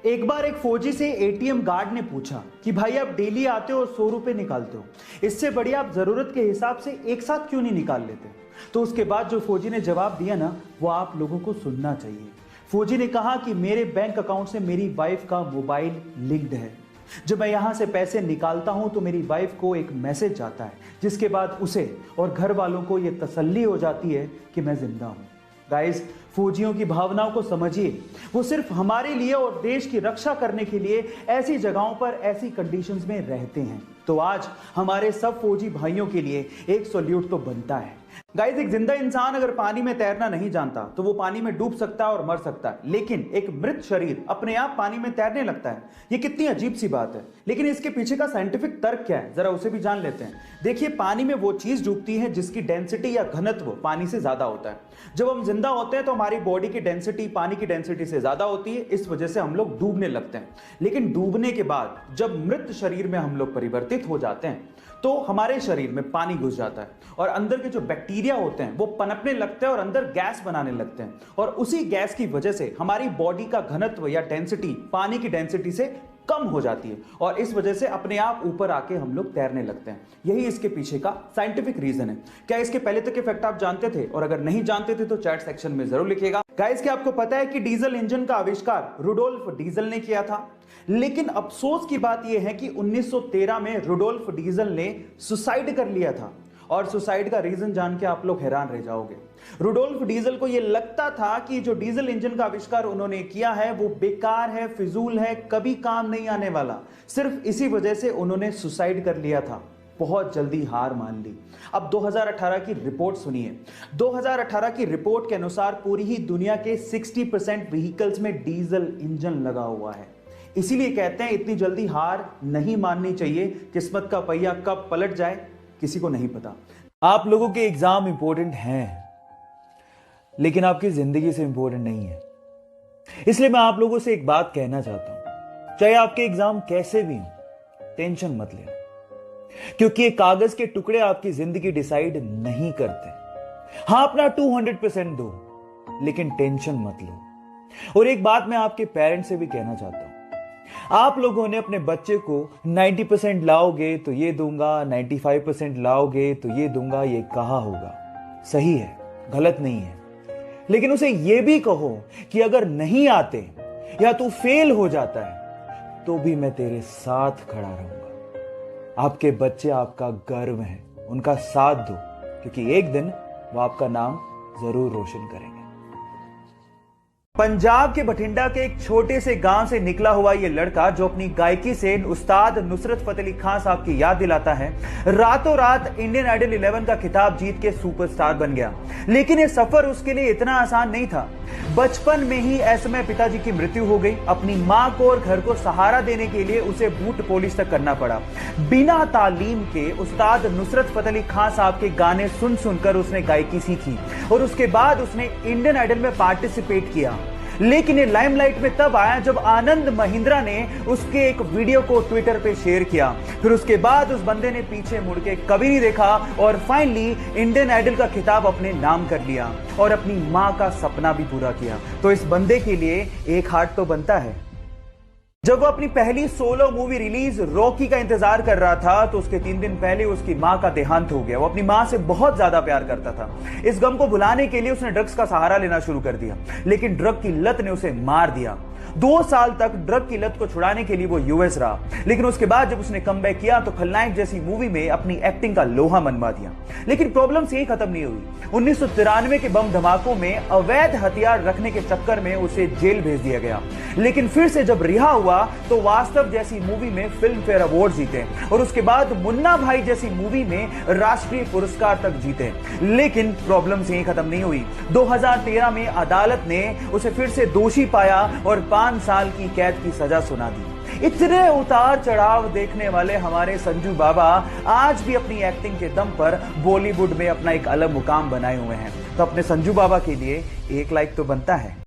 एक बार एक फौजी से एटीएम गार्ड ने पूछा कि भाई आप डेली आते हो और 100 रुपए निकालते हो, इससे बढ़िया आप जरूरत के हिसाब से एक साथ क्यों नहीं निकाल लेते। तो उसके बाद जो फौजी ने जवाब दिया ना, वो आप लोगों को सुनना चाहिए। फौजी ने कहा कि मेरे बैंक अकाउंट से मेरी वाइफ का मोबाइल लिंक्ड है। जब मैं यहां से पैसे निकालता हूं तो मेरी वाइफ को एक मैसेज जाता है, जिसके बाद उसे और घर वालों को यह तसल्ली हो जाती है कि मैं जिंदा हूं। गाइस, फौजियों की भावनाओं को समझिए। वो सिर्फ हमारे लिए और देश की रक्षा करने के लिए ऐसी जगहों पर ऐसी कंडीशंस में रहते हैं। तो आज हमारे सब फौजी भाइयों के लिए एक सैल्यूट तो बनता है। गाइस, एक जिंदा इंसान अगर पानी में तैरना नहीं जानता तो वो पानी में डूब सकता है और मर सकता है, लेकिन एक मृत शरीर अपने आप पानी में तैरने लगता है। ये कितनी अजीब सी बात है, लेकिन इसके पीछे का साइंटिफिक तर्क क्या है, जरा उसे भी जान लेते हैं। देखिए, पानी में वो चीज डूबती है जिसकी डेंसिटी या घनत्व पानी से ज्यादा होता है। जब हम जिंदा होते हैं तो हमारी बॉडी की डेंसिटी पानी की डेंसिटी से ज्यादा होती है, इस वजह से हम लोग डूबने लगते हैं। लेकिन डूबने के बाद जब मृत शरीर में हम लोग परिवर्तित हो जाते हैं तो हमारे शरीर में पानी घुस जाता है और अंदर के जो बैक्टीरिया होते हैं वो पनपने लगते हैं और अंदर गैस बनाने लगते हैं, और उसी गैस की वजह से हमारी बॉडी का घनत्व या डेंसिटी पानी की डेंसिटी से कम हो जाती है और इस वजह से अपने आप ऊपर आके हम लोग तैरने लगते हैं। यही इसके पीछे का साइंटिफिक रीजन है। क्या इसके पहले तक के फैक्ट आप जानते थे? और अगर नहीं जानते थे तो चैट सेक्शन में जरूर लिखिएगा। गाइस, क्या आपको पता है कि डीजल इंजन का आविष्कार रुडोल्फ डीजल ने किया था? लेकिन अफसोस की बात यह है कि 1913 में रुडोल्फ डीजल ने सुसाइड कर लिया था, और सुसाइड का रीजन जान के आप लोग हैरान रह जाओगे। रुडोल्फ डीजल को यह लगता था कि जो डीजल इंजन का आविष्कार उन्होंने किया है वो बेकार है, फिजूल है, कभी काम नहीं आने वाला। सिर्फ इसी वजह से उन्होंने सुसाइड कर लिया था, बहुत जल्दी हार मान ली। अब 2018 की रिपोर्ट सुनिए। 2018 की रिपोर्ट के अनुसार पूरी ही दुनिया के 60% व्हीकल्स में डीजल इंजन लगा हुआ है। इसीलिए कहते हैं इतनी जल्दी हार नहीं माननी चाहिए। किस्मत का पहिया कब पलट जाए किसी को नहीं पता। आप लोगों के एग्जाम इंपॉर्टेंट हैं, लेकिन आपकी जिंदगी से इंपॉर्टेंट नहीं है। इसलिए मैं आप लोगों से एक बात कहना चाहता हूं, चाहे आपके एग्जाम कैसे भी हो, टेंशन मत लेना, क्योंकि ये कागज के टुकड़े आपकी जिंदगी डिसाइड नहीं करते। हां, अपना 200% दो, लेकिन टेंशन मत लो। और एक बात मैं आपके पेरेंट्स से भी कहना चाहता हूं, आप लोगों ने अपने बच्चे को 90% लाओगे तो ये दूंगा, 95% लाओगे तो ये दूंगा, ये कहा होगा। सही है, गलत नहीं है, लेकिन उसे ये भी कहो कि अगर नहीं आते या तू फेल हो जाता है तो भी मैं तेरे साथ खड़ा रहूंगा। आपके बच्चे आपका गर्व हैं, उनका साथ दो, क्योंकि एक दिन वो आपका नाम जरूर रोशन करेंगे। पंजाब के बठिंडा के एक छोटे से गांव से निकला हुआ यह लड़का, जो अपनी गायकी से उस्ताद नुसरत फतेह अली खान साहब की याद दिलाता है, रातों रात इंडियन आइडल 11 का खिताब जीत के सुपरस्टार बन गया। लेकिन यह सफर उसके लिए इतना आसान नहीं था। बचपन में ही ऐसे पिताजी की मृत्यु हो गई। अपनी मां को और घर को सहारा देने के लिए उसे बूट पॉलिश तक करना पड़ा। बिना तालीम के उस्ताद नुसरत फतेह अली खान साहब के गाने सुन सुनकर उसने गायकी सीखी और उसके बाद उसने इंडियन आइडल में पार्टिसिपेट किया। लेकिन ये लाइमलाइट में तब आया जब आनंद महिंद्रा ने उसके एक वीडियो को ट्विटर पे शेयर किया। फिर उसके बाद उस बंदे ने पीछे मुड़ के कभी नहीं देखा और फाइनली इंडियन आइडल का खिताब अपने नाम कर लिया और अपनी मां का सपना भी पूरा किया। तो इस बंदे के लिए एक हार्ट तो बनता है। जब वो अपनी पहली सोलो मूवी रिलीज रॉकी का इंतजार कर रहा था तो उसके 3 दिन पहले उसकी मां का देहांत हो गया। वो अपनी मां से बहुत ज्यादा प्यार करता था। इस गम को भुलाने के लिए उसने ड्रग्स का सहारा लेना शुरू कर दिया, लेकिन ड्रग की लत ने उसे मार दिया। 2 साल तक ड्रग की लत को छुड़ाने के लिए वो यूएस रहा, लेकिन उसके बाद जब उसने कमबैक किया तो खलनायक जैसी मूवी में अपनी एक्टिंग का लोहा मनवा दिया। लेकिन प्रॉब्लम्स यही खत्म नहीं हुई। 1993 के बम धमाकों में अवैध हथियार रखने के चक्कर में उसे जेल भेज दिया गया। लेकिन फिर से जब रिहा हुआ तो वास्तव जैसी मूवी में फिल्म फेयर अवार्ड जीते और उसके बाद मुन्ना भाई जैसी मूवी में राष्ट्रीय पुरस्कार तक जीते। लेकिन प्रॉब्लम्स यही खत्म नहीं हुई। 2013 में अदालत ने उसे फिर से दोषी पाया और 5 साल की कैद की सजा सुना दी। इतने उतार चढ़ाव देखने वाले हमारे संजू बाबा आज भी अपनी एक्टिंग के दम पर बॉलीवुड में अपना एक अलग मुकाम बनाए हुए हैं। तो अपने संजू बाबा के लिए एक लाइक तो बनता है।